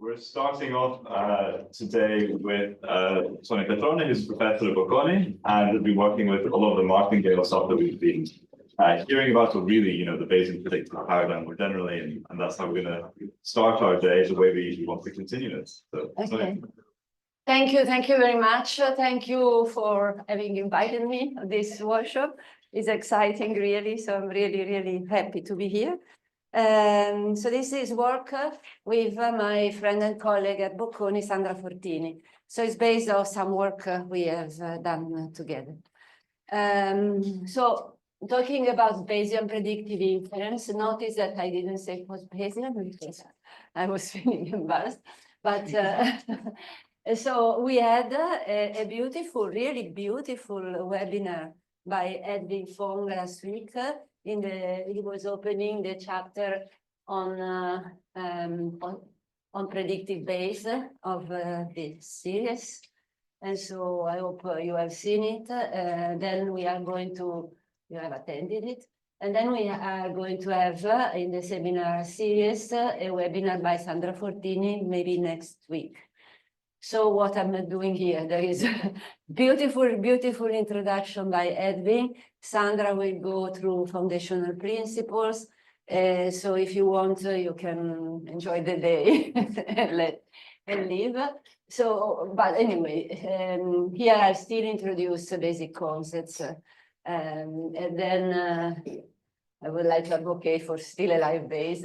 We're starting off today with Sonia Petrone, who's a professor at Bocconi, and has been working with a lot of the martingale stuff that we've been hearing about. So really, the Bayesian predictive paradigm more generally, and that's how we're going to start our day, the way we want to continue this. So, okay. Sonia. Thank you very much. Thank you for having invited me to this workshop. It's exciting, really. So I'm really happy to be here. So this is work with my friend and colleague at Bocconi, Sandra Fortini. So it's based on some work we have done together. So talking about Bayesian predictive inference, notice that I didn't say post-Bayesian because I was feeling embarrassed. But so we had a beautiful, really beautiful webinar by Edwin Fong last week. He was opening the chapter on predictive base of this series, and so I hope you have seen it. Then we are going to, you have attended it, and then we are going to have in the seminar series a webinar by Sandra Fortini maybe next week. So what I'm doing here, there is a beautiful introduction by Edwin. Sandra will go through foundational principles. So if you want, you can enjoy the day and leave. So, but anyway, here I still introduce the basic concepts. And then I would like to advocate for still a live base.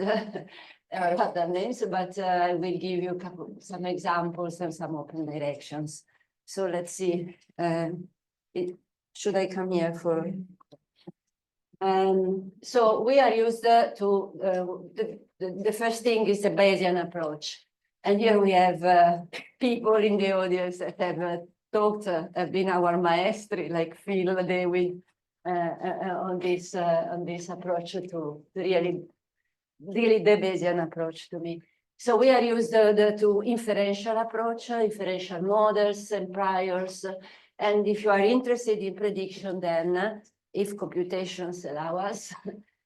Other names, but I will give you some examples and some open directions. So let's see. Should I come here for? So we are used to the first thing is the Bayesian approach, and here we have people in the audience that have talked, have been our maestri, like Phil, David, on this approach to really the Bayesian approach to me. So we are used to inferential approach, inferential models and priors. And if you are interested in prediction, then if computations allow us,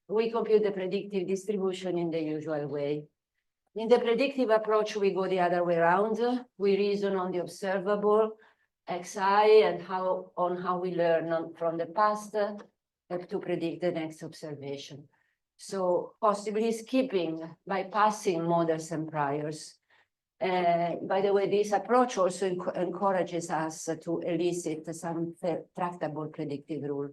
we compute the predictive distribution in the usual way. In the predictive approach, we go the other way around. We reason on the observable, xi, and how we learn from the past to predict the next observation. So possibly skipping, bypassing models and priors. By the way, this approach also encourages us to elicit some tractable predictive rule.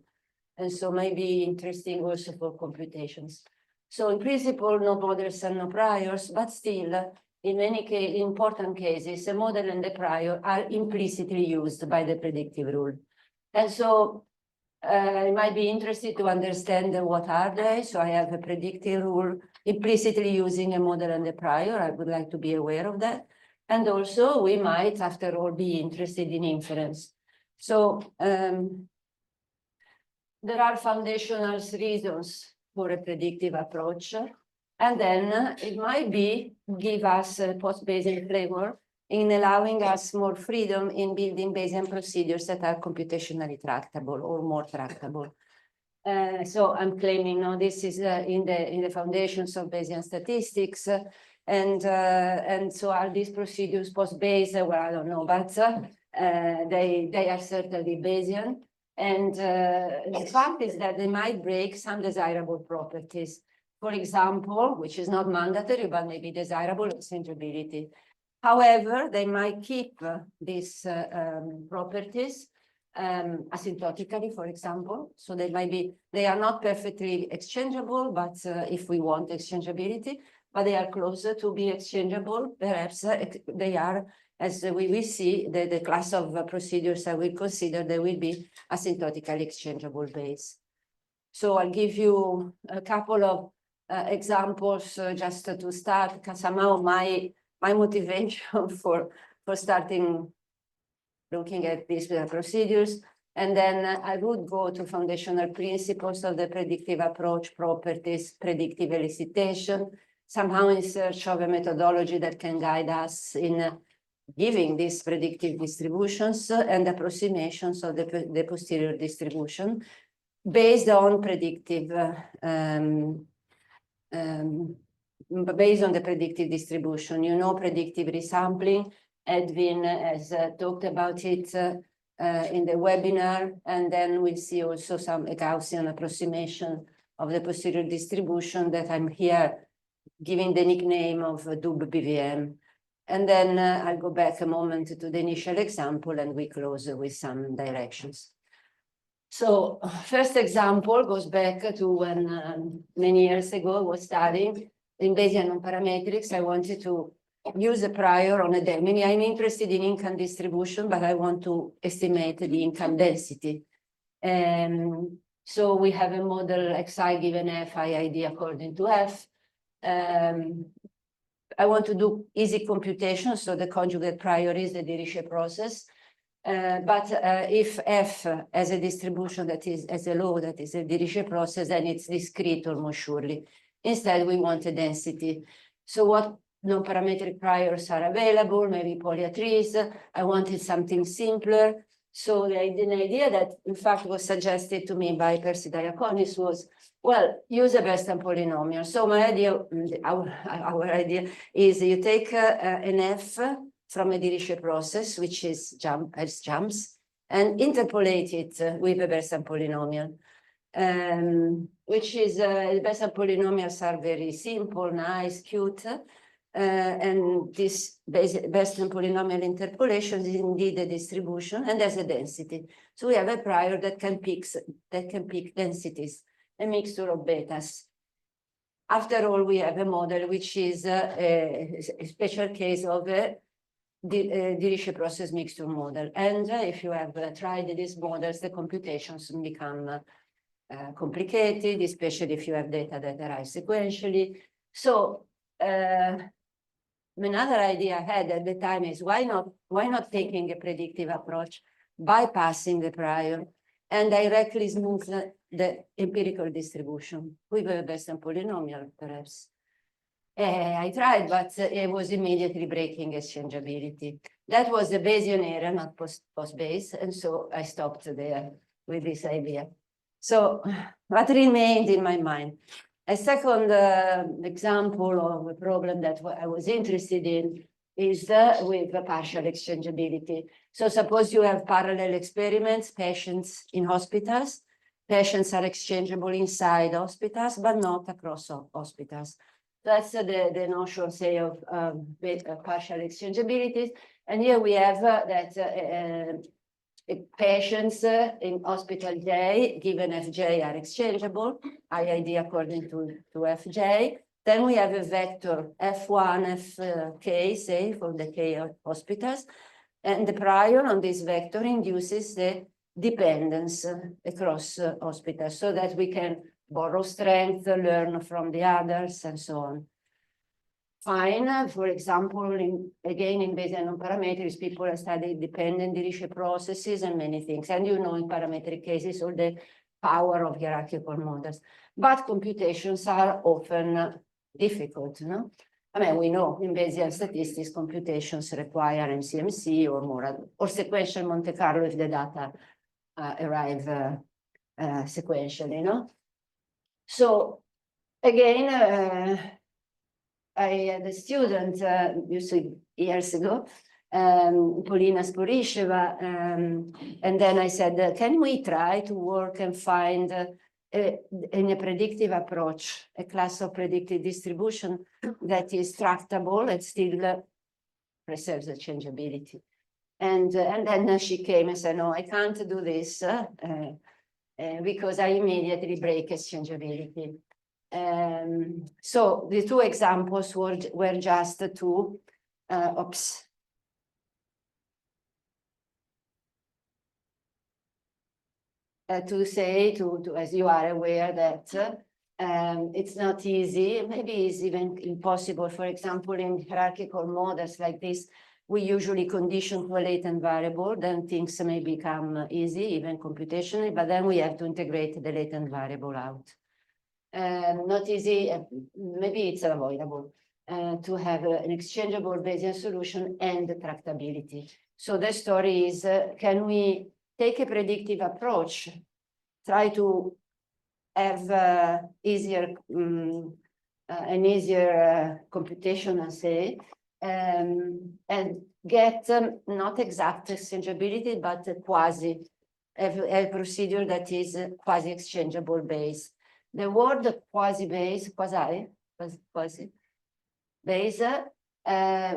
And so maybe interesting also for computations. So in principle, no models and no priors, but still, in many important cases, the model and the prior are implicitly used by the predictive rule. And so you might be interested to understand what are they. So I have a predictive rule implicitly using a model and a prior. I would like to be aware of that. And also we might, after all, be interested in inference. So there are foundational reasons for a predictive approach. And then it might give us a post-Bayesian flavor in allowing us more freedom in building Bayesian procedures that are computationally tractable or more tractable. So I'm claiming, no, this is in the foundations of Bayesian statistics, and so are these procedures post-Bayes? Well, I don't know, but they are certainly Bayesian. And the fact is that they might break some desirable properties. For example, which is not mandatory, but maybe desirable, exchangeability. However, they might keep these properties asymptotically, for example. So they are not perfectly exchangeable, but if we want exchangeability, but they are closer to be exchangeable. Perhaps they are, as we will see, the class of procedures I will consider, they will be asymptotically exchangeable base. So I'll give you a couple of examples just to start, because somehow my motivation for starting looking at these procedures, and then I would go to foundational principles of the predictive approach, properties, predictive elicitation, somehow in search of a methodology that can guide us in giving these predictive distributions and approximations of the posterior distribution based on predictive based on the predictive distribution. You know, predictive resampling. Edwin has talked about it in the webinar, and then we'll see also some Gaussian approximation of the posterior distribution that I'm here giving the nickname of DUB-BVM. And then I'll go back a moment to the initial example, and we close with some directions. So first example goes back to when many years ago I was studying in Bayesian non-parametrics. I wanted to use a prior on a mean, I'm interested in income distribution, but I want to estimate the income density. So we have a model xi given f, iid according to f. I want to do easy computation, so the conjugate prior is the Dirichlet process. But if f has a distribution that is as a law that is a Dirichlet process, then it's discrete almost surely. Instead, we want a density. So what non-parametric priors are available? Maybe polyatries. I wanted something simpler. So the idea that, in fact, was suggested to me by Percy Diaconis was, well, use a Western polynomial. So my idea, our idea is you take an f from a Dirichlet process, which is has jumps, and interpolate it with a Western polynomial, which is the Western polynomials are very simple, nice, cute. And this Western polynomial interpolation is indeed a distribution and has a density. So we have a prior that can pick densities, a mixture of betas. After all, we have a model which is a special case of a Dirichlet process mixture model. And if you have tried these models, the computations become complicated, especially if you have data that arise sequentially. So another idea I had at the time is why not taking a predictive approach, bypassing the prior, and directly smooth the empirical distribution with a Western polynomial, perhaps. I tried, but it was immediately breaking exchangeability. That was the Bayesian era, not post-Bayes, and so I stopped there with this idea. So what remained in my mind? A second example of a problem that I was interested in is with partial exchangeability. So suppose you have parallel experiments, patients in hospitals. Patients are exchangeable inside hospitals, but not across hospitals. That's the notion, say, of partial exchangeability. And here we have that patients in hospital J, given Fj, are exchangeable, IID according to Fj. Then we have a vector F1, Fk, say, for the K hospitals. And the prior on this vector induces the dependence across hospitals so that we can borrow strength, learn from the others, and so on. Fine. For example, again, in Bayesian non-parametrics, people have studied dependent Dirichlet processes and many things. And you know, in parametric cases, all the power of hierarchical models. But computations are often difficult, no? I mean, we know in Bayesian statistics, computations require MCMC or more, or sequential Monte Carlo if the data arrive sequentially, no? So again, I had a student years ago, Polina Sporisheva, and then I said, can we try to work and find in a predictive approach, a class of predictive distribution that is tractable and still preserves the changeability. And then she came and said, no, I can't do this because I immediately break exchangeability. So the two examples were just to, to say, as you are aware, that it's not easy, maybe it's even impossible. For example, in hierarchical models like this, we usually condition to a latent variable, then things may become easy, even computationally, but then we have to integrate the latent variable out. Not easy, maybe it's unavoidable to have an exchangeable Bayesian solution and tractability. So the story is, can we take a predictive approach, try to have easier an easier computational say, and get not exact exchangeability, but a procedure that is quasi-exchangeable base. The word quasi-base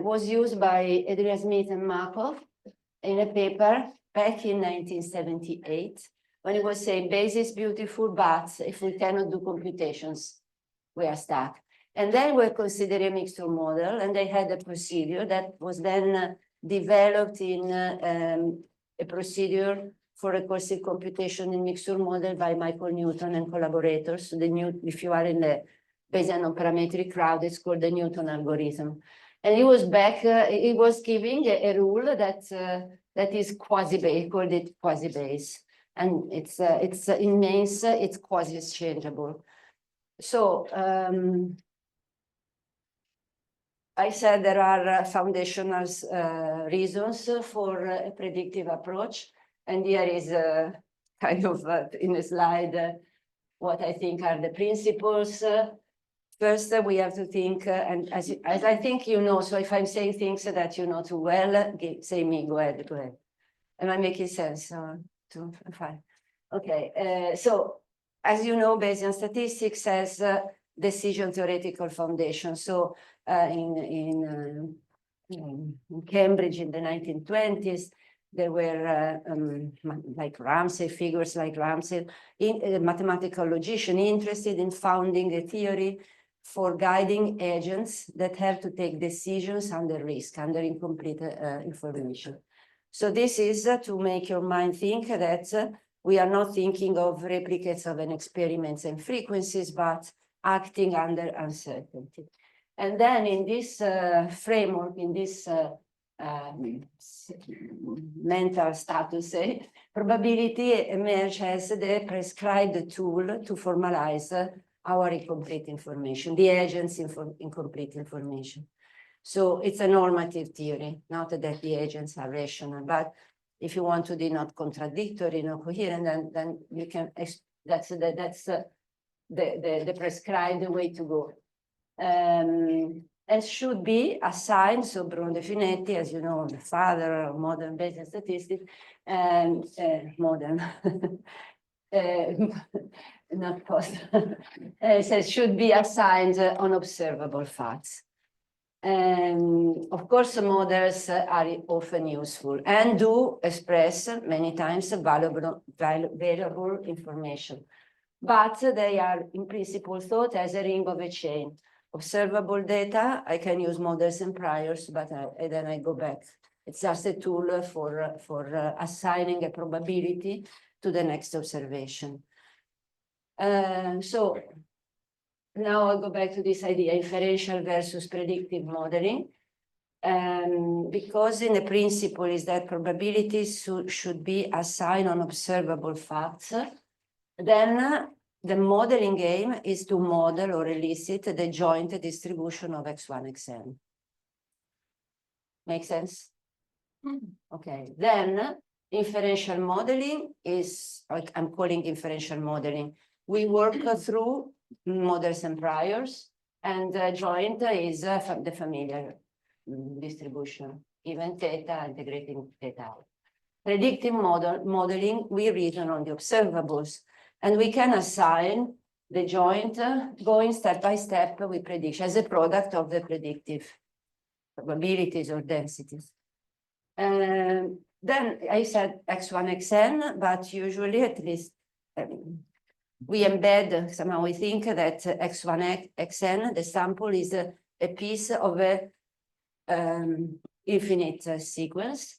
was used by Adrian Smith and Markov in a paper back in 1978, when he was saying base is beautiful, but if we cannot do computations, we are stuck. And then we're considering a mixture model, and they had a procedure that was then developed in a procedure for recursive computation in mixture model by Michael Newton and collaborators. So if you are in the Bayesian non-parametric crowd, it's called the Newton algorithm. And he was he was giving a rule that is quasi-base, called it quasi-base. And it's in names, it's quasi-exchangeable. So I said there are foundational reasons for a predictive approach. And here is kind of in a slide what I think are the principles. First, we have to think, and as I think you know, so if I'm saying things that you know too well, say me, go ahead. Am I making sense? Fine. Okay, so as you know, Bayesian Statistics has decision theoretical foundation. So in Cambridge in the 1920s, there were like Ramsey, figures like Ramsey, a mathematical logician interested in founding a theory for guiding agents that have to take decisions under risk, under incomplete information. So this is to make your mind think that we are not thinking of replicates of an experiments and frequencies, but acting under uncertainty. And then in this framework, in this mental status, probability emerges as the prescribed tool to formalize our incomplete information, the agent's incomplete information. So it's a normative theory, not that the agents are rational, but if you want to be not contradictory, not coherent, then you can, that's the prescribed way to go. And should be assigned, so Bruno De Finetti, as you know, the father of modern Bayesian statistics, and modern, not post, says should be assigned on observable facts. And of course, models are often useful and do express many times valuable information, but they are in principle thought as a ring of a chain. Observable data, I can use models and priors, but then I go back. It's just a tool for assigning a probability to the next observation. So now I'll go back to this idea, inferential versus predictive modeling. Because in the principle is that probabilities should be assigned on observable facts, then the modeling aim is to model or elicit the joint distribution of x1, xn. Make sense? Okay, then inferential modeling is, like I'm calling inferential modeling. We work through models and priors, and joint is the familiar distribution, given theta, integrating theta. Predictive modeling, we reason on the observables, and we can assign the joint going step by step with prediction as a product of the predictive probabilities or densities. Then I said x1, xn, but usually at least we embed, somehow we think that x1, xn, the sample is a piece of a infinite sequence.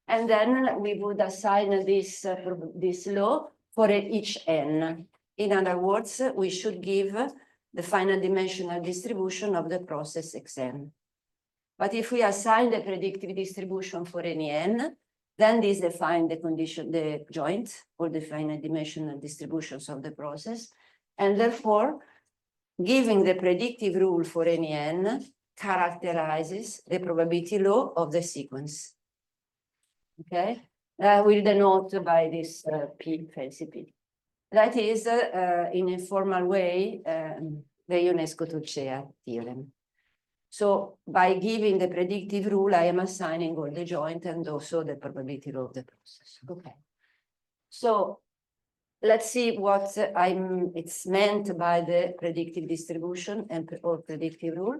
And then we would assign this law for each n. In other words, we should give the final dimensional distribution of the process xn. But if we assign the predictive distribution for any n, then this defines the condition, the joint, or the finite dimensional distributions of the process. And therefore, giving the predictive rule for any n characterizes the probability law of the sequence. Okay? We'll denote by this P, fancy P. That is, in a formal way, the Ionesco-Turcea theorem. So by giving the predictive rule, I am assigning all the joint and also the probability law of the process. Okay. So let's see what it's meant by the predictive distribution or predictive rule.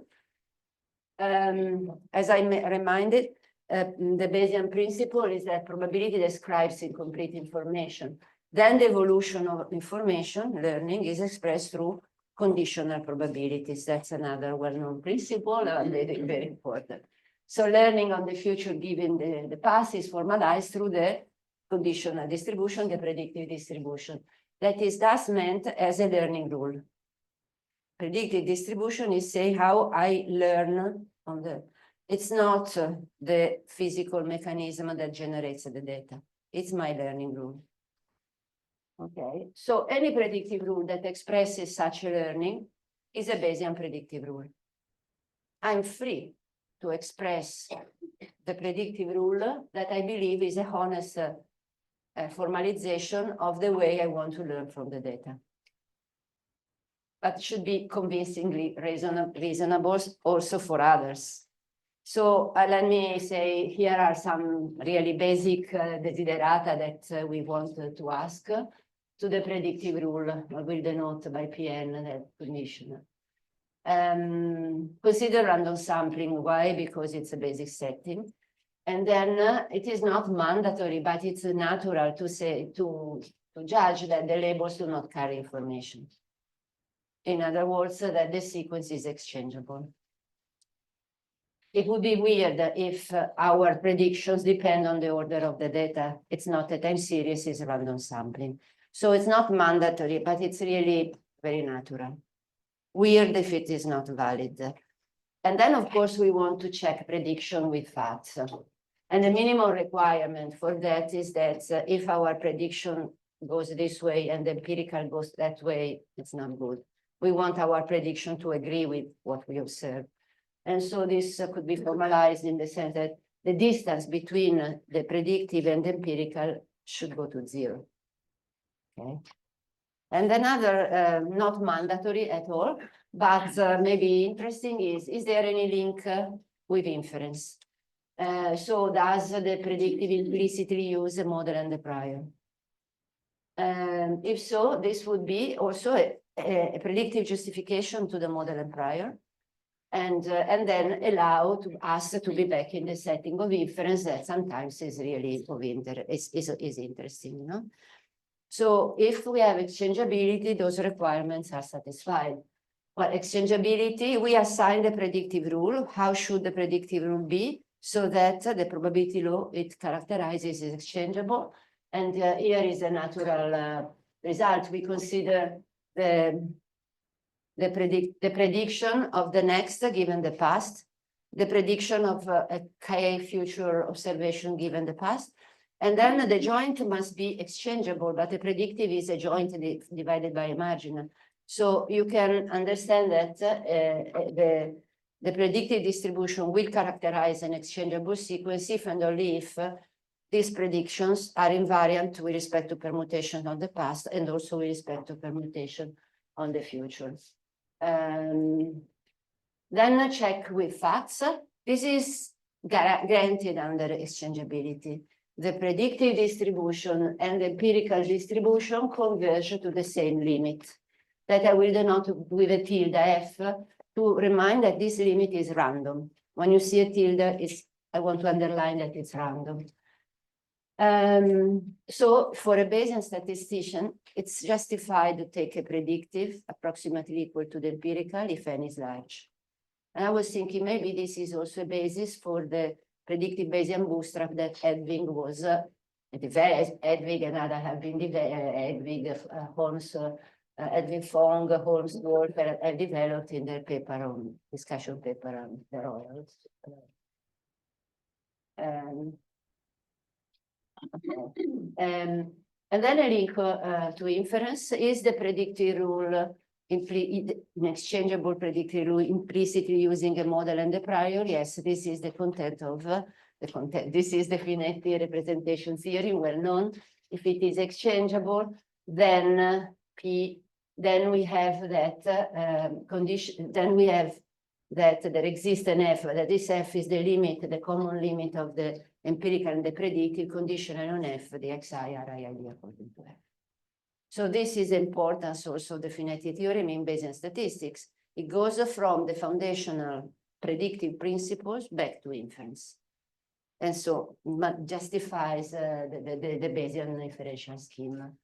As I reminded, the Bayesian principle is that probability describes incomplete information. Then the evolution of information, learning, is expressed through conditional probabilities. That's another well-known principle and very important. So learning on the future given the past is formalized through the conditional distribution, the predictive distribution. That is thus meant as a learning rule. Predictive distribution is saying how I learn on the, it's not the physical mechanism that generates the data. It's my learning rule. Okay, so any predictive rule that expresses such a learning is a Bayesian predictive rule. I'm free to express the predictive rule that I believe is a honest formalization of the way I want to learn from the data. But should be convincingly reasonable also for others. So let me say, here are some really basic desiderata that we want to ask to the predictive rule. I will denote by PN that condition. Consider random sampling. Why? Because it's a basic setting. And then it is not mandatory, but it's natural to say, to judge that the labels do not carry information. In other words, that the sequence is exchangeable. It would be weird if our predictions depend on the order of the data. It's not a time series, it's random sampling. So it's not mandatory, but it's really very natural. Weird if it is not valid. And then, of course, we want to check prediction with facts. And the minimum requirement for that is that if our prediction goes this way and the empirical goes that way, it's not good. We want our prediction to agree with what we observe. And so this could be formalized in the sense that the distance between the predictive and the empirical should go to 0. Okay. And another, not mandatory at all, but maybe interesting is there any link with inference? So does the predictive implicitly use the model and the prior? If so, this would be also a predictive justification to the model and prior, and then allow us to be back in the setting of inference that sometimes is really of interest, is interesting, no? So if we have exchangeability, those requirements are satisfied. Well, exchangeability, we assign the predictive rule. How should the predictive rule be? So that the probability law it characterizes is exchangeable. And here is a natural result. We consider the prediction of the next given the past, the prediction of a k future observation given the past. And then the joint must be exchangeable, but the predictive is a joint divided by a marginal. So you can understand that the predictive distribution will characterize an exchangeable sequence if and only if these predictions are invariant with respect to permutation on the past and also with respect to permutation on the future. Then check with facts. This is granted under exchangeability. The predictive distribution and the empirical distribution converge to the same limit that I will denote with a tilde f to remind that this limit is random. When you see a tilde, I want to underline that it's random. So for a Bayesian statistician, it's justified to take a predictive approximately equal to the empirical if n is large. And I was thinking maybe this is also a basis for the predictive Bayesian bootstrap that Edwin was Edwin and others have been Edwin, Holmes, Edwin Fong, Holmes, Wolfer have developed in their paper on discussion paper on the royals. And then a link to inference is the predictive rule, exchangeable predictive rule implicitly using a model and a prior. Yes, this is the content of the content. This is the Finetti representation theory, well known. If it is exchangeable, then P then we have that condition. Then we have that there exists an F, that this F is the limit, the common limit of the empirical and the predictive, conditional on F, the Xi are IID according to F. So this is importance also of the finite theorem in Bayesian statistics. It goes from the foundational predictive principles back to inference. And so justifies the Bayesian inferential scheme.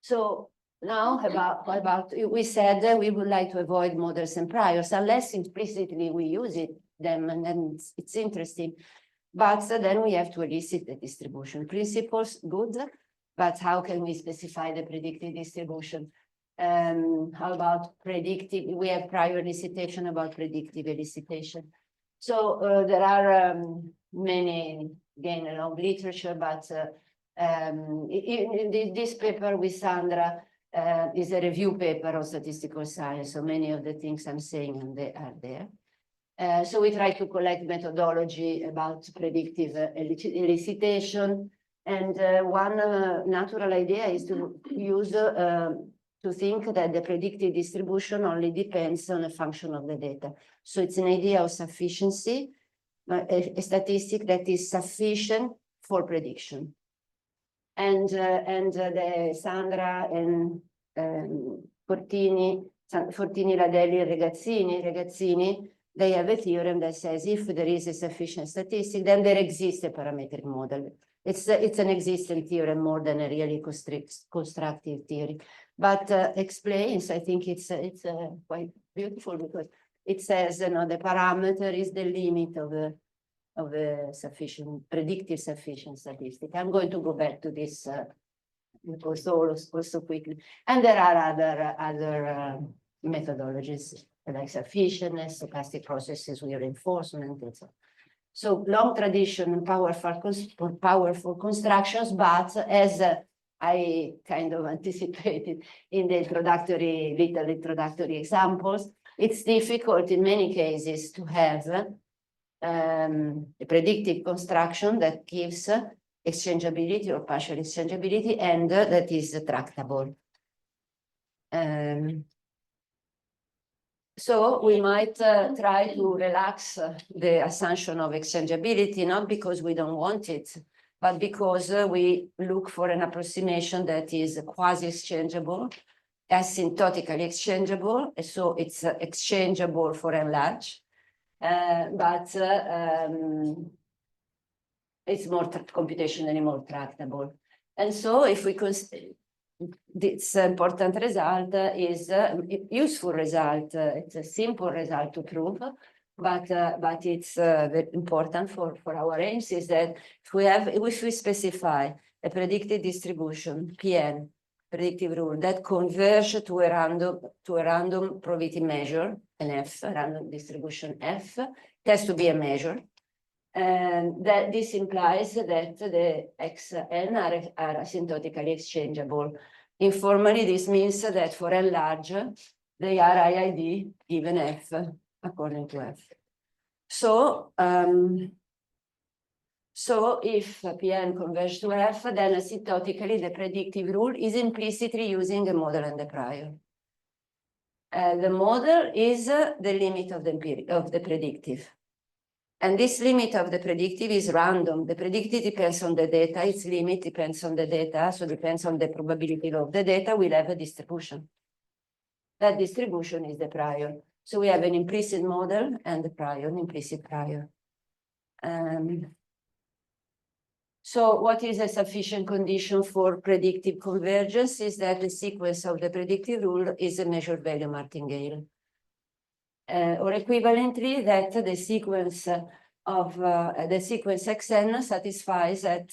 So now about we said that we would like to avoid models and priors unless implicitly we use them, and then it's interesting. But then we have to elicit the distribution principles, good. But how can we specify the predictive distribution? How about predictive? We have prior elicitation about predictive elicitation. So there are many, again, a long literature, but in this paper with Sandra is a review paper on statistical science. So many of the things I'm saying are there. So we try to collect methodology about predictive elicitation. And one natural idea is to use to think that the predictive distribution only depends on a function of the data. So it's an idea of sufficiency, a statistic that is sufficient for prediction. And the Sandra and Fortini, Ladelli, and Regazzini, they have a theorem that says if there is a sufficient statistic, then there exists a parametric model. It's an existing theorem more than a really constructive theory, but explains. I think it's quite beautiful because it says, the parameter is the limit of a sufficient predictive sufficient statistic. I'm going to go back to this also quickly, and there are other methodologies like sufficientness, stochastic processes with reinforcement, and so on. So long tradition and powerful constructions, but as I kind of anticipated in the little introductory examples, it's difficult in many cases to have a predictive construction that gives exchangeability or partial exchangeability and that is tractable. So we might try to relax the assumption of exchangeability, not because we don't want it, but because we look for an approximation that is quasi-exchangeable, asymptotically exchangeable, so it's exchangeable for and large, but it's more computationally more tractable. And so if we consider this important result is a useful result. It's a simple result to prove, but it's very important for our aims is that if we specify a predicted distribution, PN, predictive rule, that converge to a random probability measure, an F, a random distribution F, it has to be a measure. And that this implies that the Xn are asymptotically exchangeable. Informally, this means that for n large, they are IID given F according to F. So, so if Pn converges to F, then asymptotically the predictive rule is implicitly using a model and a prior. The model is the limit of the predictive. And this limit of the predictive is random. The predictive depends on the data. Its limit depends on the data. So depends on the probability of the data. We'll have a distribution. That distribution is the prior. So we have an implicit model and the prior, an implicit prior. So what is a sufficient condition for predictive convergence is that the sequence of the predictive rule is a measured value martingale. Or equivalently, that the sequence of the sequence Xn satisfies that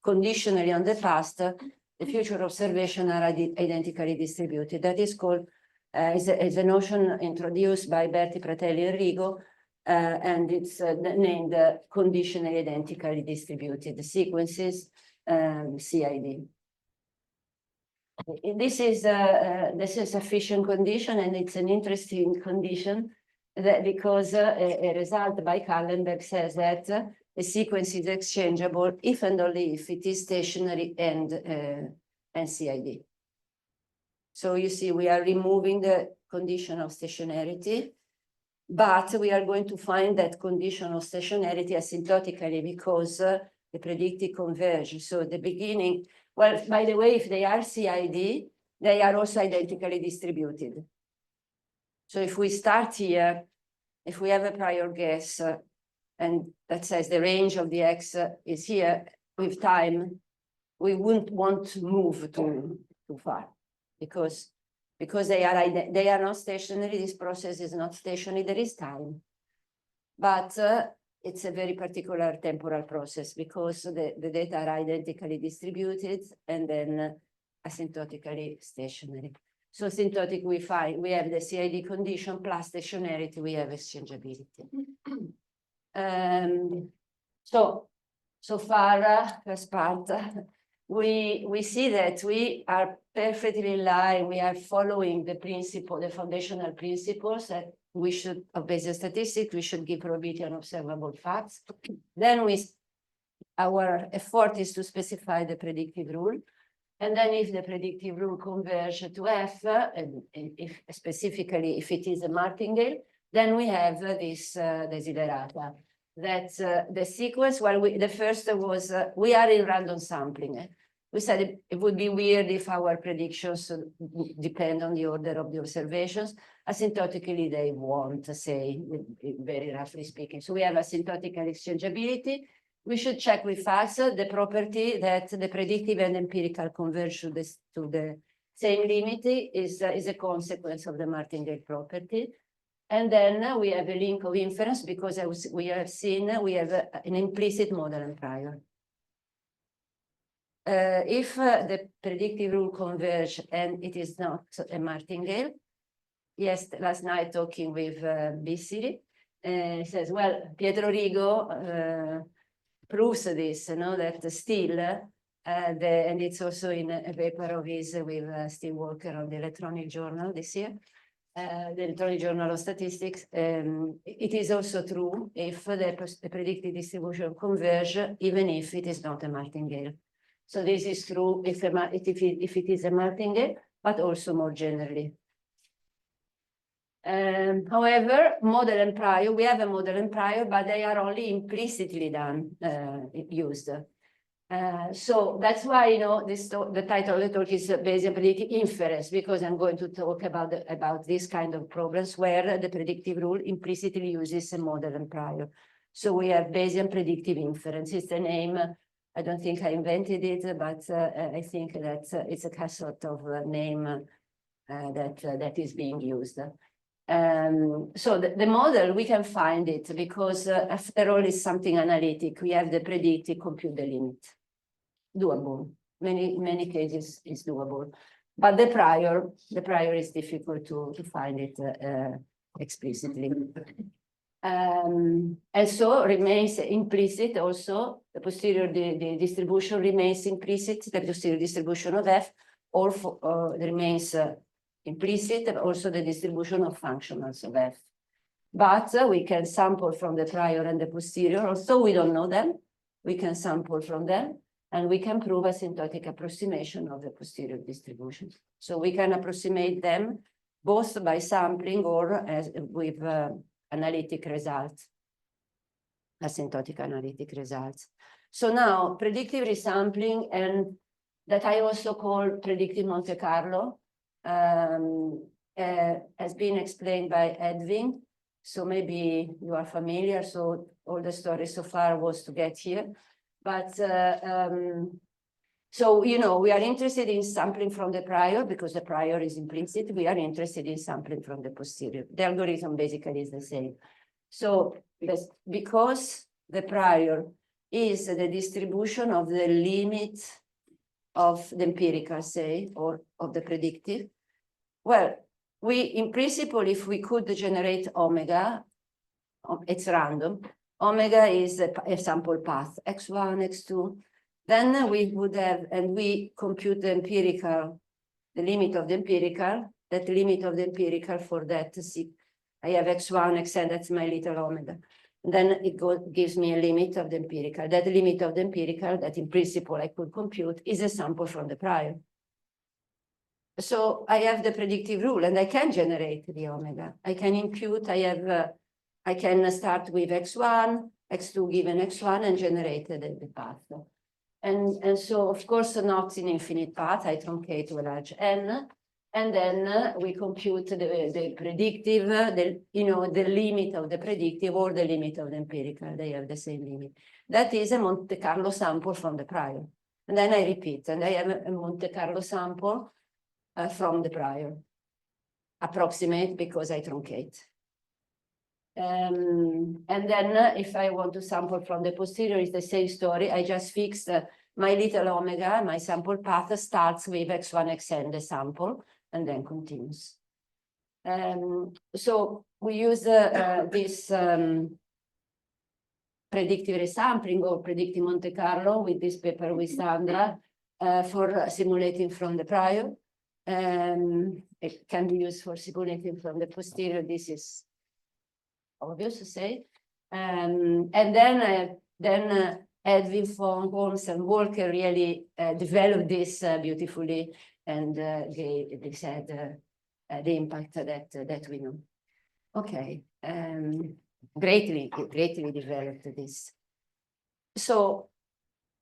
conditionally on the past, the future observations are identically distributed. That is called, is a notion introduced by Berti, Pratelli, and Rigo, and it's named conditionally identically distributed sequences, CID. This is a sufficient condition, and it's an interesting condition that because a result by Kallenberg says that a sequence is exchangeable if and only if it is stationary and CID. So you see, we are removing the condition of stationarity, but we are going to find that condition of stationarity asymptotically because the predicted converge. So the beginning, well, by the way, if they are CID, they are also identically distributed. So if we start here, if we have a prior guess, and that says the range of the X is here, with time, we wouldn't want to move too far because they are not stationary. This process is not stationary. There is time, but it's a very particular temporal process because the data are identically distributed and then asymptotically stationary. So asymptotic, we have the CID condition plus stationarity, we have exchangeability. So far, first part, we see that we are perfectly in line. We are following the principle, the foundational principles that we should, of Bayesian statistics, we should give probability on observable facts. Then our effort is to specify the predictive rule. And then if the predictive rule converges to F, and if specifically if it is a martingale, then we have this desiderata. That the sequence, well, the first was, we are in random sampling. We said it would be weird if our predictions depend on the order of the observations. Asymptotically, they won't, say, very roughly speaking. So we have asymptotical exchangeability. We should check with us the property that the predictive and empirical converge to the same limit is a consequence of the martingale property. And then we have a link of inference because as we have seen, we have an implicit model and prior. If the predictive rule converge and it is not a martingale, yes, last night talking with Bissiri, says, well, Pietro Rigo proves this, that still, and it's also in a paper of his with Steve Walker on the electronic journal this year, the electronic journal of statistics. It is also true if the predicted distribution converge, even if it is not a martingale. So this is true if it is a martingale, but also more generally. However, model and prior, we have a model and prior, but they are only implicitly used. So that's why, the title of the talk is Bayesian predictive inference, because I'm going to talk about this kind of problems where the predictive rule implicitly uses a model and prior. So we have Bayesian predictive inference. It's the name. I don't think I invented it, but I think that it's a sort of name that is being used. So the model, we can find it because after all, it's something analytic. We have the predicted, compute the limit. Doable. Many cases is doable. But the prior is difficult to find it explicitly. And so remains implicit also, the posterior the distribution remains implicit, the posterior distribution of F, or remains implicit, also the distribution of functionals of F. But we can sample from the prior and the posterior, also we don't know them, we can sample from them, and we can prove asymptotic approximation of the posterior distribution. So we can approximate them both by sampling or with analytic results, asymptotic analytic results. So now predictive resampling, and that I also call predictive Monte Carlo, has been explained by Edwin. So maybe you are familiar. So all the story so far was to get here. But so, we are interested in sampling from the prior because the prior is implicit. We are interested in sampling from the posterior. The algorithm basically is the same. So because the prior is the distribution of the limit of the empirical, say, or of the predictive, well, in principle, if we could generate omega, it's random. Omega is a sample path, x1, x2. Then we would have, and we compute the empirical, the limit of the empirical, that limit of the empirical for that. See, I have x1, xn, that's my little omega. And then it gives me a limit of the empirical. That limit of the empirical, that in principle I could compute, is a sample from the prior. So I have the predictive rule and I can generate the omega. I can impute, I can start with x1, x2 given x1 and generate the path. And so, of course, not in infinite path, I truncate to a large n. And then we compute the predictive, the limit of the predictive or the limit of the empirical. They have the same limit. That is a Monte Carlo sample from the prior. And then I repeat, and I have a Monte Carlo sample from the prior. Approximate because I truncate. And then if I want to sample from the posterior, it's the same story. I just fixed my little omega, my sample path starts with x1, xn, the sample, and then continues. So we use this predictive resampling or predictive Monte Carlo with this paper with Sandra for simulating from the prior. It can be used for simulating from the posterior. This is obvious to say. And then Edwin von Holmes and Walker really developed this beautifully, and they said the impact that we know. Okay, greatly developed this. So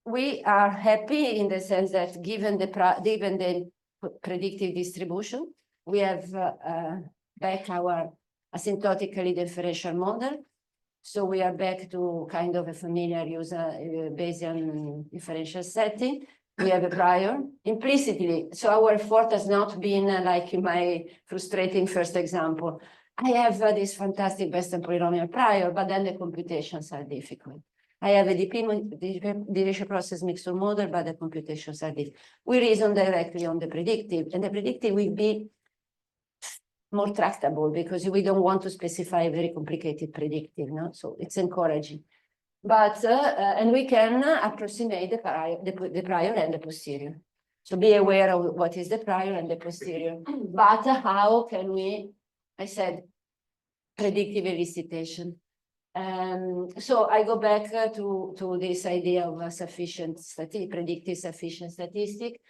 we are happy in the sense that given the predictive distribution, we have back our asymptotically differential model. So we are back to kind of a familiar Bayesian differential setting. We have a prior implicitly. So our effort has not been like in my frustrating first example. I have this fantastic Western polynomial prior, but then the computations are difficult. I have a derivative process mixture model, but the computations are difficult. We reason directly on the predictive, and the predictive will be more tractable because we don't want to specify a very complicated predictive, no? So it's encouraging. But, and we can approximate the prior and the posterior. So be aware of what is the prior and the posterior. But how can we, I said, predictive elicitation. So I go back to this idea of a predictive sufficient statistic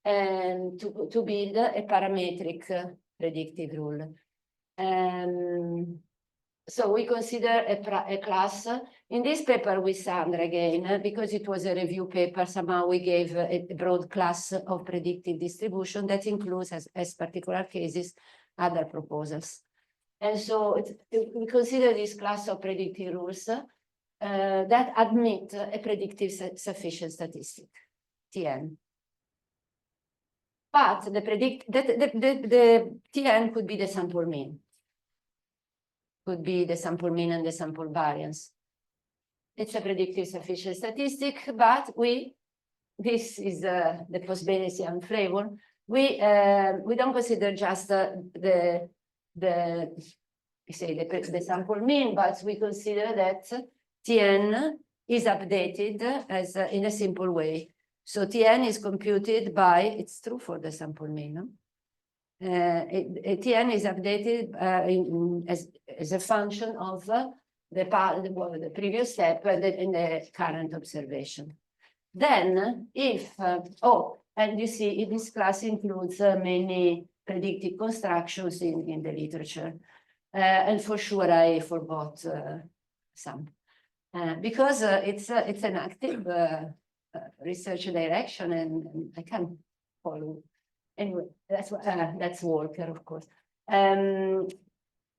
and to build a parametric predictive rule. So we consider a class. In this paper with Sandra again, because it was a review paper, somehow we gave a broad class of predictive distribution that includes, as particular cases, other proposals. And so we consider this class of predictive rules that admit a predictive sufficient statistic, Tn. But the Tn could be the sample mean. Could be the sample mean and the sample variance. It's a predictive sufficient statistic, but this is the post-Bayesian flavor. We don't consider just the sample mean, but we consider that Tn is updated as in a simple way. So Tn is computed by, it's true for the sample mean, no? Tn is updated as a function of the previous step in the current observation. Then if, and you see this class includes many predictive constructions in the literature. And for sure I forgot some. Because it's an active research direction and I can follow. Anyway, that's Walker, of course. And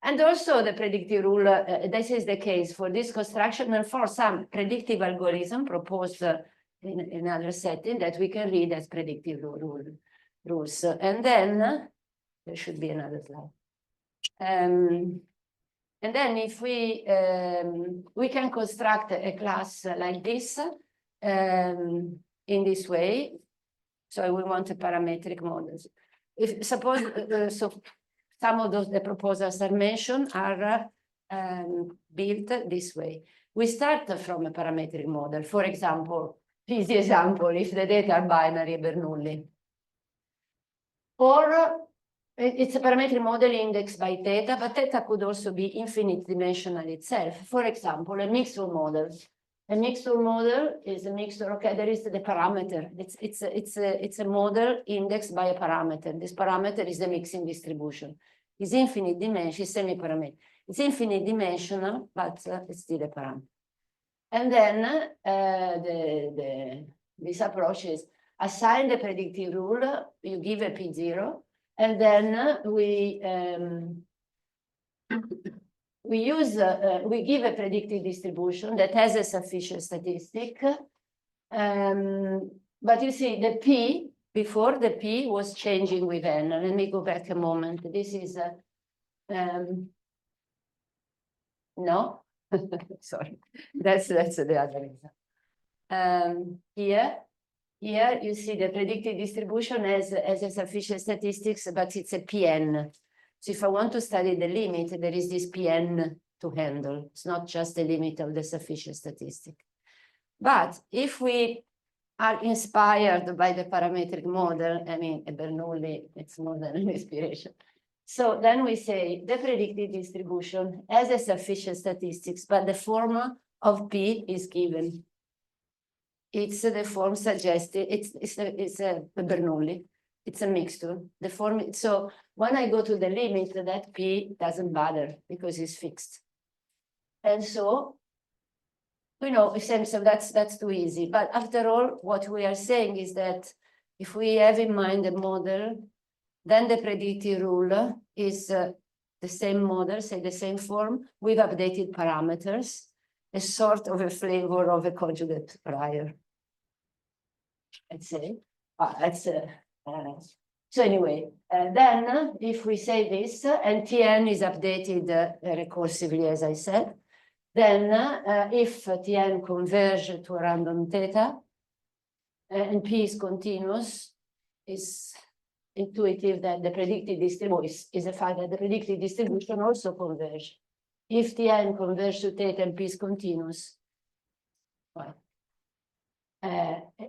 also the predictive rule, this is the case for this construction and for some predictive algorithm proposed in another setting that we can read as predictive rules. And then there should be another slide. And then if we can construct a class like this in this way. So we want a parametric models. If suppose so, some of the proposals I mentioned are built this way. We start from a parametric model. For example, easy example, if the data are binary Bernoulli. Or it's a parametric model indexed by theta, but theta could also be infinite dimensional itself. For example, a mixture model. A mixture model is a mixture. Okay, there is the parameter. It's a model indexed by a parameter. This parameter is the mixing distribution. It's infinite dimension, semi-parametric. It's infinite dimensional, but it's still a parameter. And then this approach is assign the predictive rule. You give a P0, and then we give a predictive distribution that has a sufficient statistic. But you see the P, before the P was changing with N. Let me go back a moment. This is, no, sorry, that's the other example. Here you see the predictive distribution has a sufficient statistics, but it's a Pn. So if I want to study the limit, there is this Pn to handle. It's not just the limit of the sufficient statistic. But if we are inspired by the parametric model, I mean, Bernoulli, it's more than an inspiration. So then we say the predictive distribution has a sufficient statistics, but the form of P is given. It's the form suggested, it's a Bernoulli. It's a mixture. The form. So when I go to the limit, that P doesn't bother because it's fixed. And so, you know, so that's too easy. But after all, what we are saying is that if we have in mind the model, then the predictive rule is the same model, say the same form with updated parameters, a sort of a flavor of a conjugate prior. Let's say, so anyway, then if we say this, and Tn is updated recursively, as I said, then if Tn converges to a random theta, and P is continuous, is intuitive that the predicted distribution is a fact that the predicted distribution also converges. If Tn converges to theta and P is continuous, well,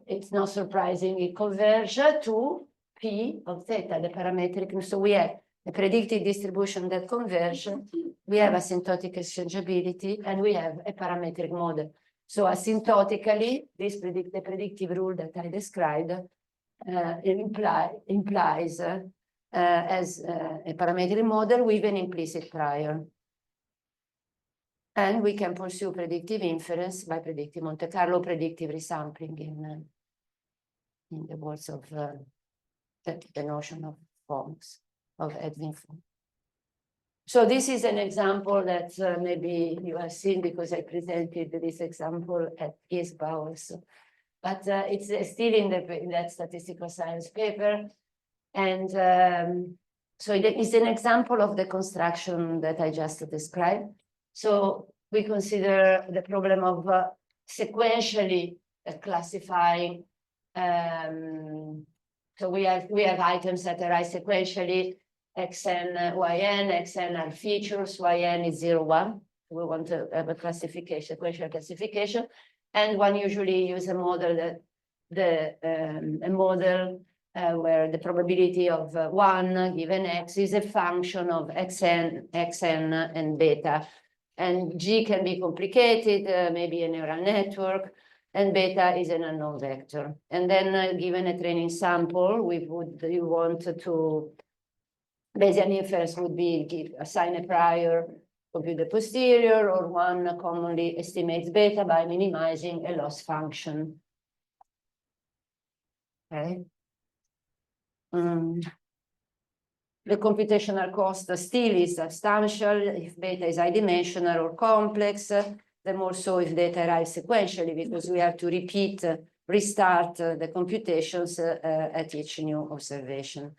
it's not surprising it converges to P of theta, the parametric. So we have a predicted distribution that converges, we have asymptotic exchangeability, and we have a parametric model. So asymptotically, the predictive rule that I described implies as a parametric model with an implicit prior. And we can pursue predictive inference by predictive Monte Carlo predictive resampling in the words of the notion of forms, of Edwin form. So this is an example that maybe you have seen because I presented this example at ISBA also. But it's still in that statistical science paper. And so it is an example of the construction that I just described. So we consider the problem of sequentially classifying. So we have items that arise sequentially, xn, yn, xn are features, yn is 0, 1. We want to have a classification, sequential classification. And one usually use a model where the probability of 1 given x is a function of xn, and beta. And G can be complicated, maybe a neural network, and beta is an unknown vector. And then given a training sample, you want to, Bayesian inference would be assign a prior, compute the posterior, or one commonly estimates beta by minimizing a loss function. Okay. The computational cost still is substantial if beta is high dimensional or complex, the more so if data arrive sequentially, because we have to restart the computations at each new observation.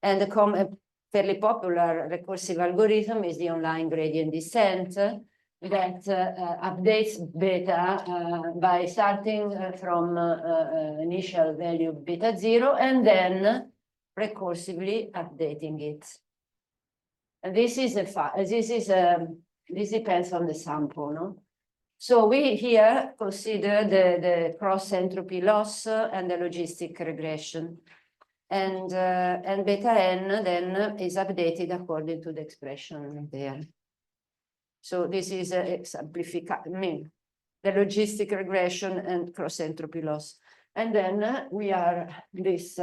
And a fairly popular recursive algorithm is the online gradient descent that updates beta by starting from initial value beta 0 and then recursively updating it. And this depends on the sample, no? So we here consider the cross entropy loss and the logistic regression. And beta n then is updated according to the expression there. So this is a the logistic regression and cross entropy loss. And then we are this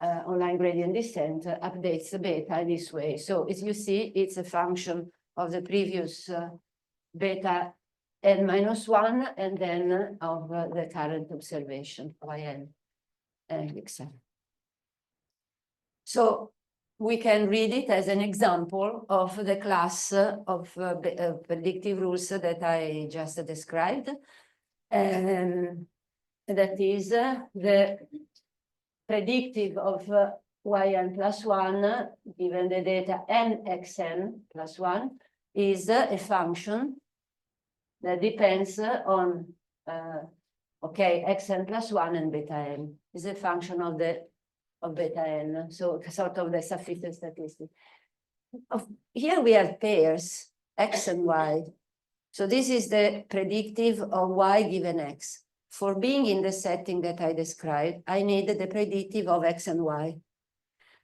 online gradient descent updates the beta this way. So as you see, it's a function of the previous beta n minus 1 and then of the current observation yn and xn. So we can read it as an example of the class of predictive rules that I just described. And that is the predictive of yn plus 1 given the data nxn plus 1 is a function that depends on xn plus 1 and beta n is a function of beta n, so sort of the sufficient statistic. Here we have pairs x and y. So this is the predictive of y given x. For being in the setting that I described, I need the predictive of x and y.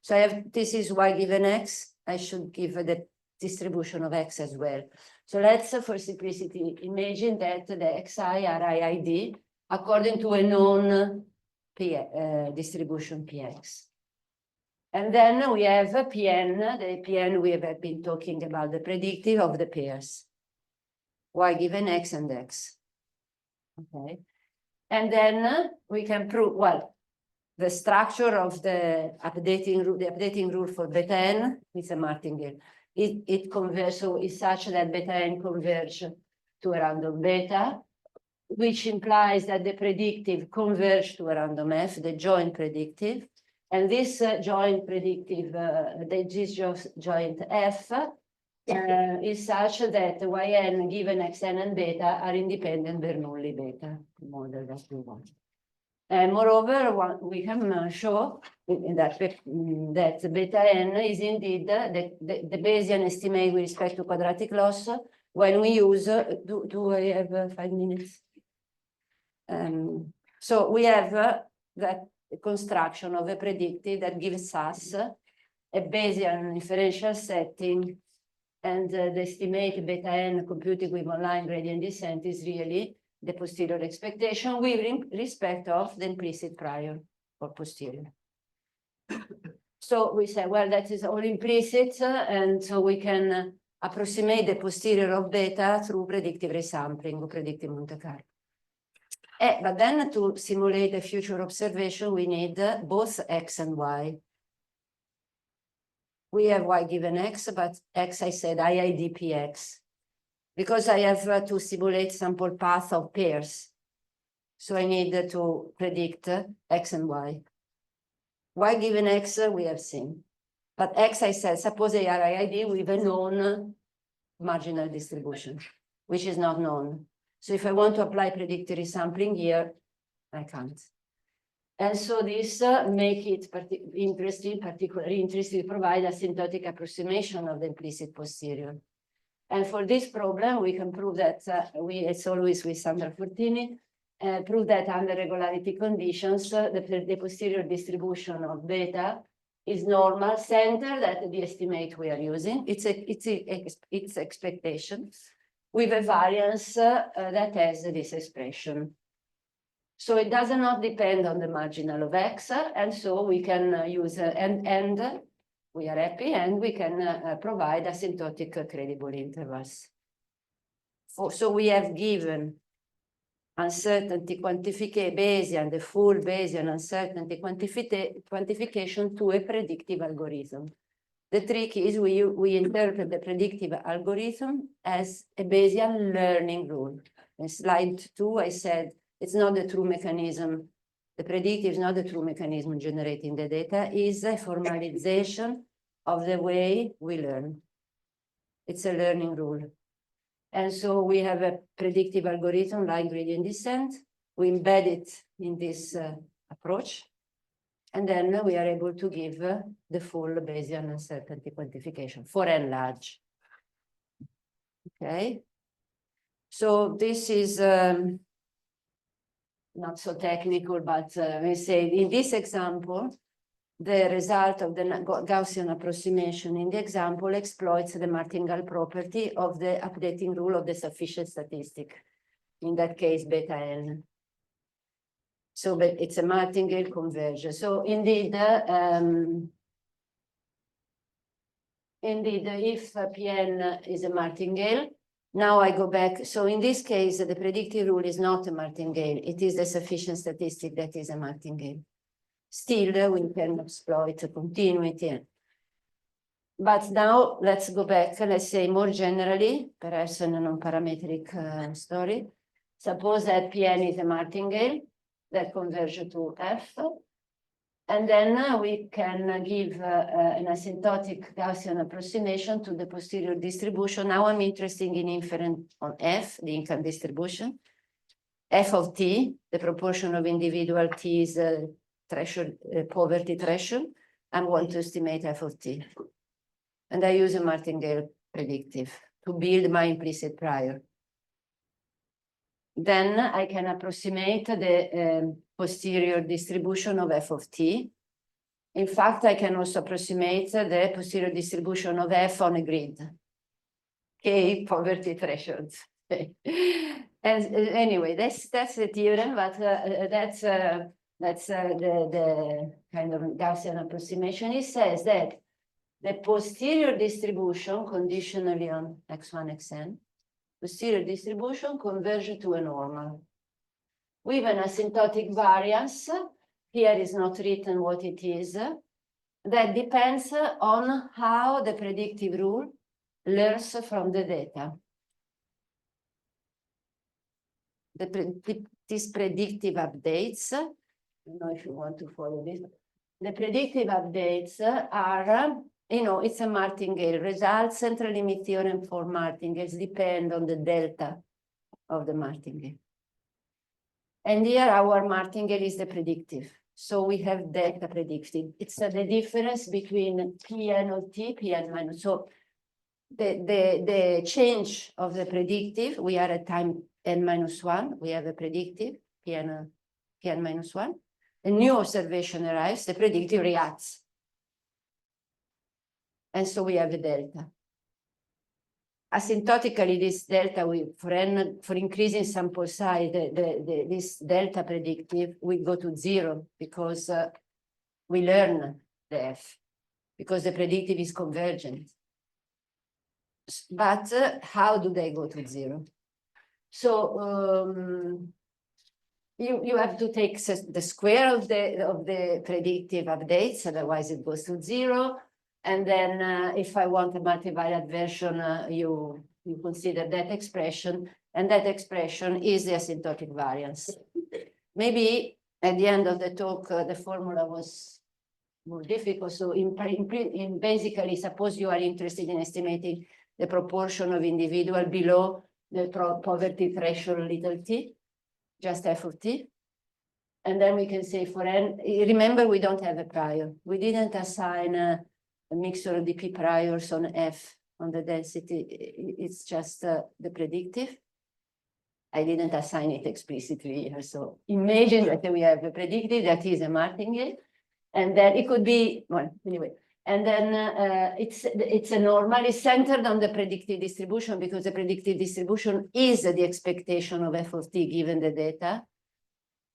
So I have, this is y given x. I should give the distribution of x as well. So let's, for simplicity, imagine that the xi are iid according to a known distribution px. And then we have Pn, the Pn we have been talking about, the predictive of the pairs, y given x and x. Okay. And then we can prove, well, the structure of the updating rule for beta n is a martingale. It converges, so is such that beta n converge to a random beta, which implies that the predictive converge to a random f, the joint predictive. And this joint predictive, this joint f is such that yn given xn and beta are independent Bernoulli beta model that we want. And moreover, we can show that beta n is indeed the Bayesian estimate with respect to quadratic loss when we use, do I have 5 minutes? So we have that construction of a predictive that gives us a Bayesian inferential setting, and the estimate beta n computed with online gradient descent is really the posterior expectation with respect of the implicit prior or posterior. So we say, well, that is all implicit, and so we can approximate the posterior of beta through predictive resampling or predictive Monte Carlo. But then to simulate a future observation, we need both x and y. We have y given x, but x, I said, iid px, because I have to simulate sample path of pairs. So I need to predict x and y. Y given x, we have seen. But x, I said, suppose they are iid with a known marginal distribution, which is not known. So if I want to apply predictive resampling here, I can't. And so this make it particularly interesting to provide asymptotic approximation of the implicit posterior. And for this problem, we can prove that it's always with Sandra Fortini, prove that under regularity conditions, the posterior distribution of beta is normal centered at the estimate we are using. It's expectation with a variance that has this expression. So it does not depend on the marginal of x, and so we can use and we are happy, and we can provide asymptotic credible intervals. So we have given uncertainty quantification Bayesian, the full Bayesian uncertainty quantification to a predictive algorithm. The trick is we interpret the predictive algorithm as a Bayesian learning rule. In slide 2, I said it's not the true mechanism. The predictive is not the true mechanism generating the data, is a formalization of the way we learn. It's a learning rule. And so we have a predictive algorithm like gradient descent. We embed it in this approach. And then we are able to give the full Bayesian uncertainty quantification for n large. Okay. So this is not so technical, but we say in this example, the result of the Gaussian approximation in the example exploits the martingale property of the updating rule of the sufficient statistic. in that case, beta n. So, but it's a martingale convergence. So indeed, if Pn is a martingale, now I go back. So in this case, the predictive rule is not a martingale. It is the sufficient statistic that is a martingale. Still, we can exploit a continuity. But now let's go back. Let's say more generally, perhaps a non-parametric story. Suppose that Pn is a martingale that converges to F. And then we can give an asymptotic Gaussian approximation to the posterior distribution. Now I'm interested in inference on F, the income distribution. F of t, the proportion of individual t's threshold, poverty threshold. I want to estimate F of t. And I use a martingale predictive to build my implicit prior. Then I can approximate the posterior distribution of F of t. In fact, I can also approximate the posterior distribution of F on a grid. K poverty thresholds. And anyway, that's the theorem, but that's the kind of Gaussian approximation. It says that the posterior distribution, conditionally on x1, xn, posterior distribution converges to a normal with an asymptotic variance. Here is not written what it is. That depends on how the predictive rule learns from the data. These predictive updates, I don't know if you want to follow this. The predictive updates are, it's a martingale. Results, central limit theorem for martingales depend on the delta of the martingale. And here our martingale is the predictive. So we have delta predictive. It's the difference between Pn of t, Pn minus. So the change of the predictive, we are at time n minus 1. We have a predictive, Pn minus 1. A new observation arrives, the predictive reacts. And so we have a delta. Asymptotically, this delta, for increasing sample size, this delta predictive, we go to 0 because we learn the F, because the predictive is convergent. But how do they go to 0? So you have to take the square of the predictive updates, otherwise it goes to 0. And then if I want a multivariate version, you consider that expression, and that expression is the asymptotic variance. Maybe at the end of the talk, the formula was more difficult. So in basically, suppose you are interested in estimating the proportion of individual below the poverty threshold little t, just F of t. And then we can say for n, remember we don't have a prior. We didn't assign a mixture of dp priors on F on the density. It's just the predictive. I didn't assign it explicitly here. So imagine that we have a predictive that is a martingale, and then it could be, well, anyway. And then it's a normal, it's centered on the predictive distribution because the predictive distribution is the expectation of F of t given the data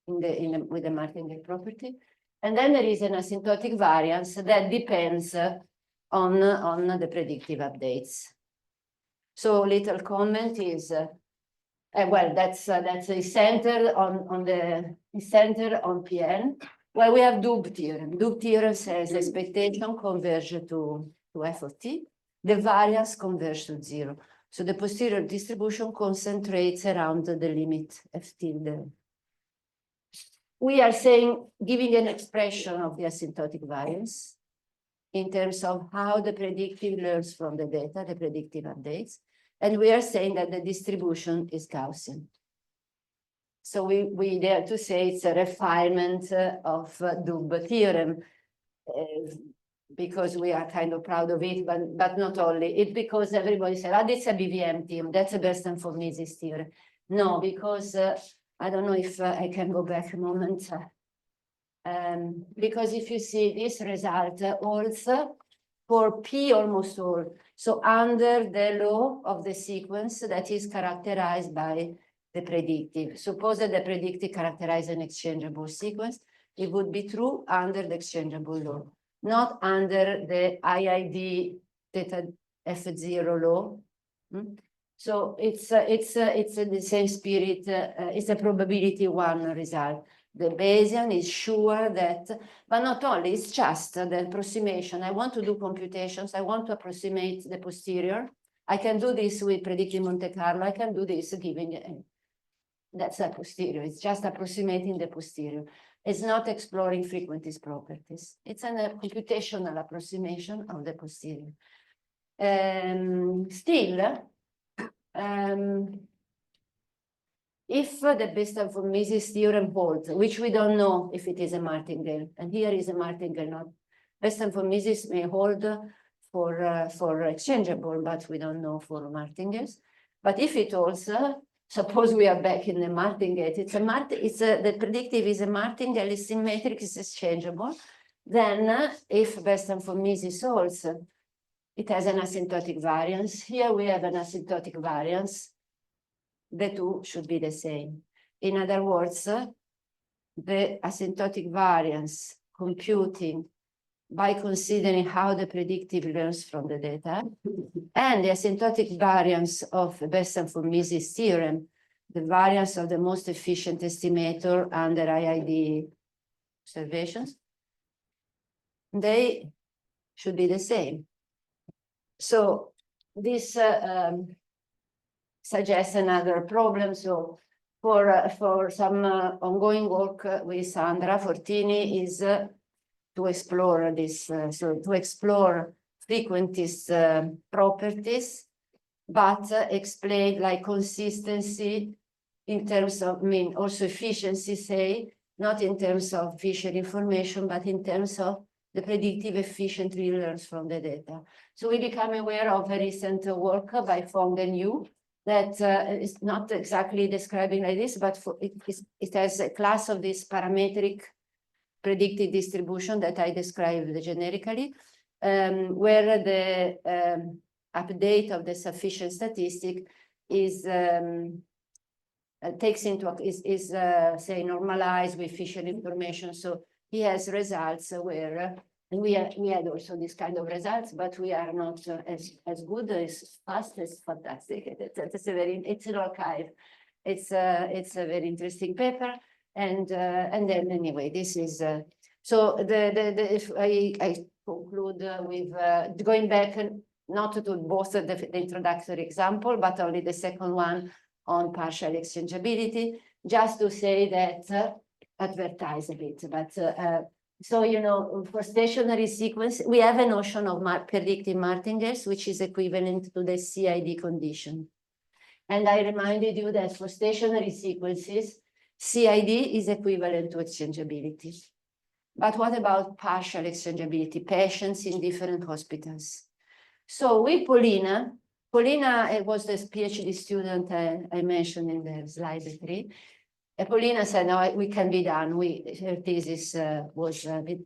with the martingale property. And then there is an asymptotic variance that depends on the predictive updates. So little comment is, well, that's centered on Pn. Well, we have Doob theorem. Doob theorem says expectation converges to F of t. The variance converges to 0. So the posterior distribution concentrates around the limit F tilde. We are saying, giving an expression of the asymptotic variance in terms of how the predictive learns from the data, the predictive updates. And we are saying that the distribution is Gaussian. So we dare to say it's a refinement of Doob theorem because we are kind of proud of it, but not only. It's because everybody said, oh, that's a BVM theorem, that's a best and for Mises theorem. No, because I don't know if I can go back a moment. Because if you see this result holds for P almost all. So under the law of the sequence that is characterized by the predictive. Suppose that the predictive characterize an exchangeable sequence. It would be true under the exchangeable law, not under the IID theta F0 law. So it's the same spirit. It's a probability one result. The Bayesian is sure that, but not only, it's just the approximation. I want to do computations. I want to approximate the posterior. I can do this with predictive Monte Carlo. I can do this giving, that's a posterior. It's just approximating the posterior. It's not exploring frequentist properties. It's a computational approximation of the posterior. Still, if the Bayesian-Mises theorem holds, which we don't know if it is a martingale, and here is a martingale, not Bayesian-Mises may hold for exchangeable, but we don't know for martingales. But if it holds, suppose we are back in the martingale, the predictive is a martingale, is symmetric, is exchangeable. Then if Bayesian-Mises holds, it has an asymptotic variance. Here we have an asymptotic variance. The two should be the same. In other words, the asymptotic variance computing by considering how the predictive learns from the data, and the asymptotic variance of the Bayesian-Mises theorem, the variance of the most efficient estimator under IID observations, they should be the same. So this suggests another problem. So for some ongoing work with Sandra Fortini is to explore this, so to explore frequentist properties, but explain like consistency in terms of, also efficiency, say, not in terms of Fisher information, but in terms of the predictive efficiently learns from the data. So we become aware of a recent work by Fong and Yu that is not exactly describing like this, but it has a class of this parametric predictive distribution that I described generically, where the update of the sufficient statistic is takes into say normalized with Fisher information. So he has results where, and we had also this kind of results, but we are not as good, as fast, as fantastic. It's an archive. It's a very interesting paper. And then anyway, this is so if I conclude with going back not to both the introductory example, but only the second one on partial exchangeability, just to say that advertise a bit. But so you know, for stationary sequence, we have a notion of predictive martingales, which is equivalent to the CID condition. And I reminded you that for stationary sequences, CID is equivalent to exchangeability. But what about partial exchangeability, patients in different hospitals? So with Paulina was this PhD student I mentioned in the slide 3. Paulina said, no, we can be done. Her thesis was a bit,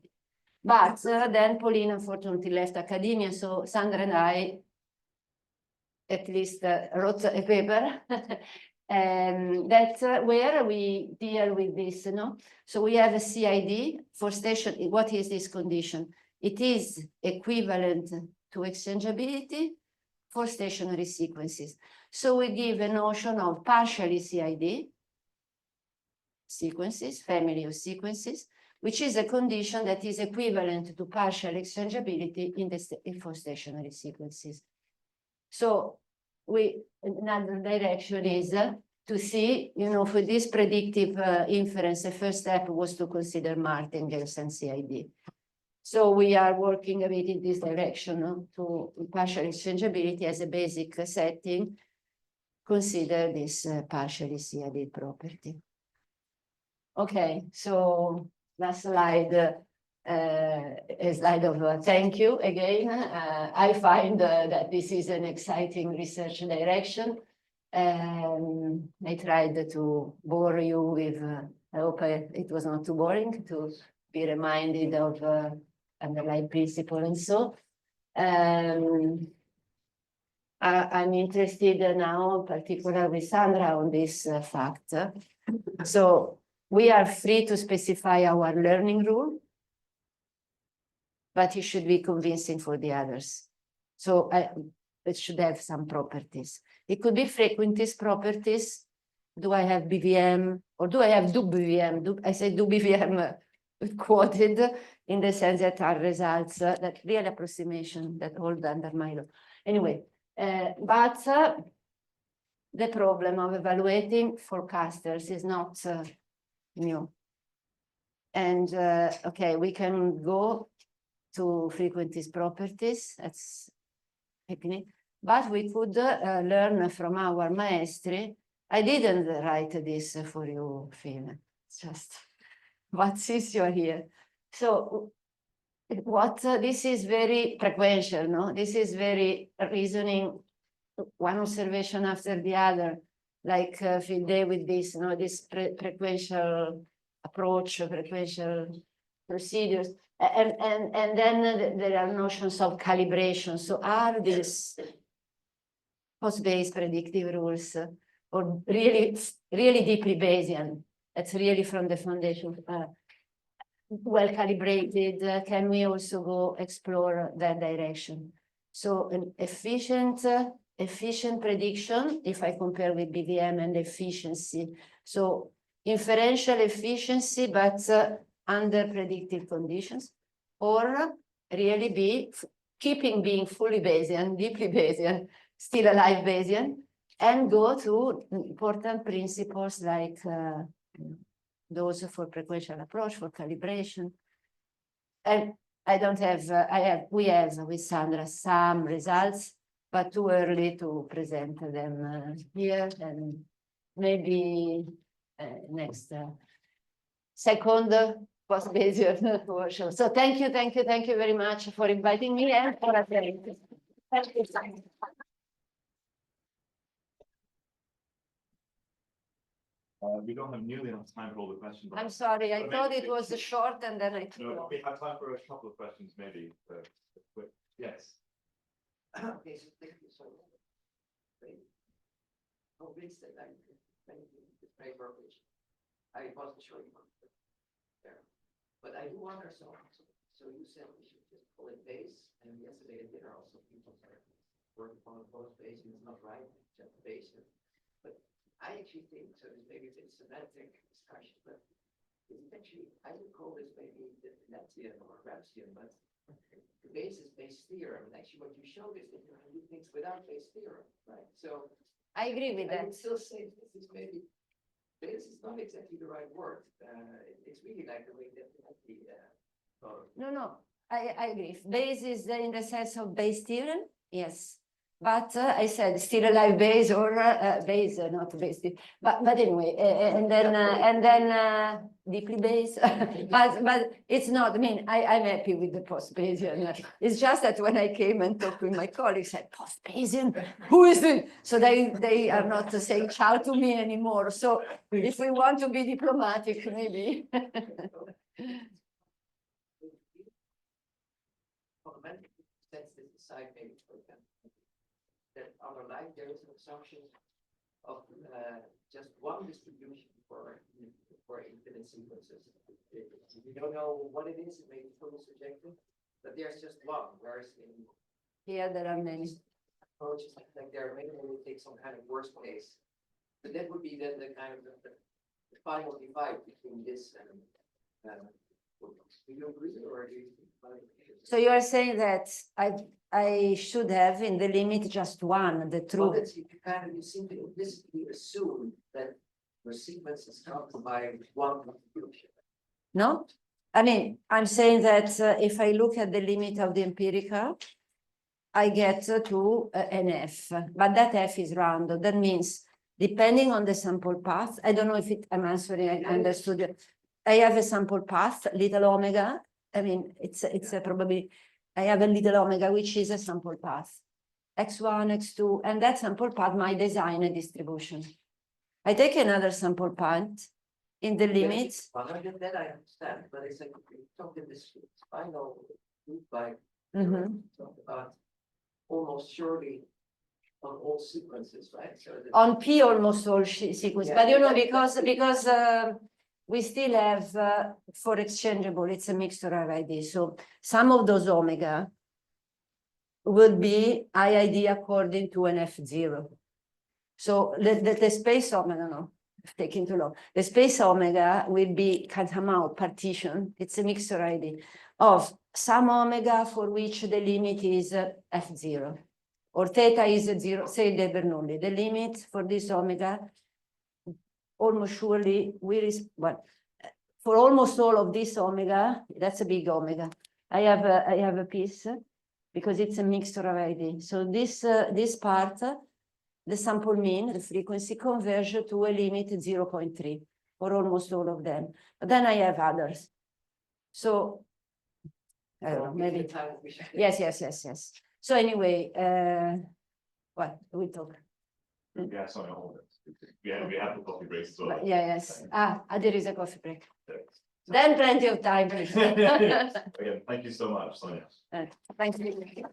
but then Paulina unfortunately left academia. So Sandra and I at least wrote a paper that where we deal with this, no? So we have a CID for station. What is this condition? It is equivalent to exchangeability for stationary sequences. So we give a notion of partially CID sequences, family of sequences, which is a condition that is equivalent to partial exchangeability for stationary sequences. So another direction is to see, you know, for this predictive inference, the first step was to consider martingales and CID. So we are working a bit in this direction to partial exchangeability as a basic setting, consider this partially CID property. Okay, so last slide, a slide of thank you again. I find that this is an exciting research direction. I tried to bore you with, I hope it was not too boring to be reminded of underlying principle and so. I'm interested now, particularly with Sandra, on this fact. So we are free to specify our learning rule, but it should be convincing for the others. So it should have some properties. It could be frequentist properties. Do I have BVM or do I have do BVM? I say do BVM quoted in the sense that are results, that real approximation that hold under my law. Anyway, but the problem of evaluating forecasters is not new. And okay, we can go to frequentist properties, that's technique, but we could learn from our maestri. I didn't write this for you, Phil, it's just, but since you're here. So what this is very frequential, no? This is very reasoning, one observation after the other, like Phil Day with this, no? This frequential approach, frequential procedures. And then there are notions of calibration. So are these post-Bayes predictive rules or really deeply Bayesian? That's really from the foundation. Well calibrated, can we also go explore that direction? So an efficient prediction, if I compare with BVM and efficiency. So inferential efficiency, but under predictive conditions, or really keeping being fully Bayesian, deeply Bayesian, still alive Bayesian, and go to important principles like those for frequential approach, for calibration. And I don't have, we have with Sandra some results, but too early to present them here, and maybe next second post-Bayesian workshop. So thank you very much for inviting me and for attending. Thank you. We don't have nearly enough time for all the questions. I'm sorry, I thought it was short and then I took it off. We have time for a couple of questions, maybe. Yes. Okay, so thank you so much. Convinced that I wasn't sure you wanted there. But I do wonder, so you said we should just pull it base, and yesterday at dinner also people started working on the post base, and it's not right, just base. But I actually think, so maybe it's a semantic discussion, but it's actually, I would call this maybe the Netzian or Ramsian, but the basis based theorem. And actually what you showed is that you can do things without base theorem, right? So I agree with I that. would still say this is maybe, this is not exactly the right word. It's really like the way that No, I agree. Bayes is in the sense of Bayes theorem, yes. But I said still alive Bayes or Bayes, not Bayes. But anyway, and then deeply Bayes. but it's not. I mean, I'm happy with the post-Bayesian. It's just that when I came and talked with my colleagues, I said post-Bayesian. Who is it? So they are not saying ciao to me anymore. So if we want to be diplomatic, maybe. Sense this aside, maybe for example. That underlying there is an assumption of just one distribution for infinite sequences. We don't know what it is, it may be fully subjective, but there's just one, whereas in Here there are many approaches like there are many who will take some kind of worst case. But that would be then the kind of the final divide between this and do you agree or do you think? So you are saying that I should have in the limit just one, the true. Well, you seem to implicitly assume that your sequence is covered by one distribution. No, I mean, I'm saying that if I look at the limit of the empirical, I get to an F, but that F is rounded. That means depending on the sample path, I don't know if I'm answering, I understood it. I have a sample path, little omega. I mean, it's probably, I have a little omega, which is a sample path, X1, X2, and that sample path might design a distribution. I take another sample path in the limits. Well, that I understand, but it's like we talked in this final group by talked about almost surely on all sequences, right? So that- On P, almost all sequence, Yeah, but you know, that- because we still have for exchangeable, it's a mixture of ID. So some of those omega would be IID according to an F0. So the space omega, no, I've taken too long. The space omega will be somehow partition. It's a mixture ID of some omega for which the limit is F0. Or theta is 0, say the Bernoulli. The limit for this omega almost surely for almost all of this omega, that's a big omega. I have a piece because it's a mixture of ID. So this part, the sample mean, the frequency converge to a limit 0.3 for almost all of them. But then I have others. So I don't know, maybe. Yes. So anyway, what we talk? Yeah, sorry, hold it. We have the coffee break, so. Yes. There is a coffee break. Thanks. Then plenty of time, please. Again, thank you so much, Sonia. Thank you.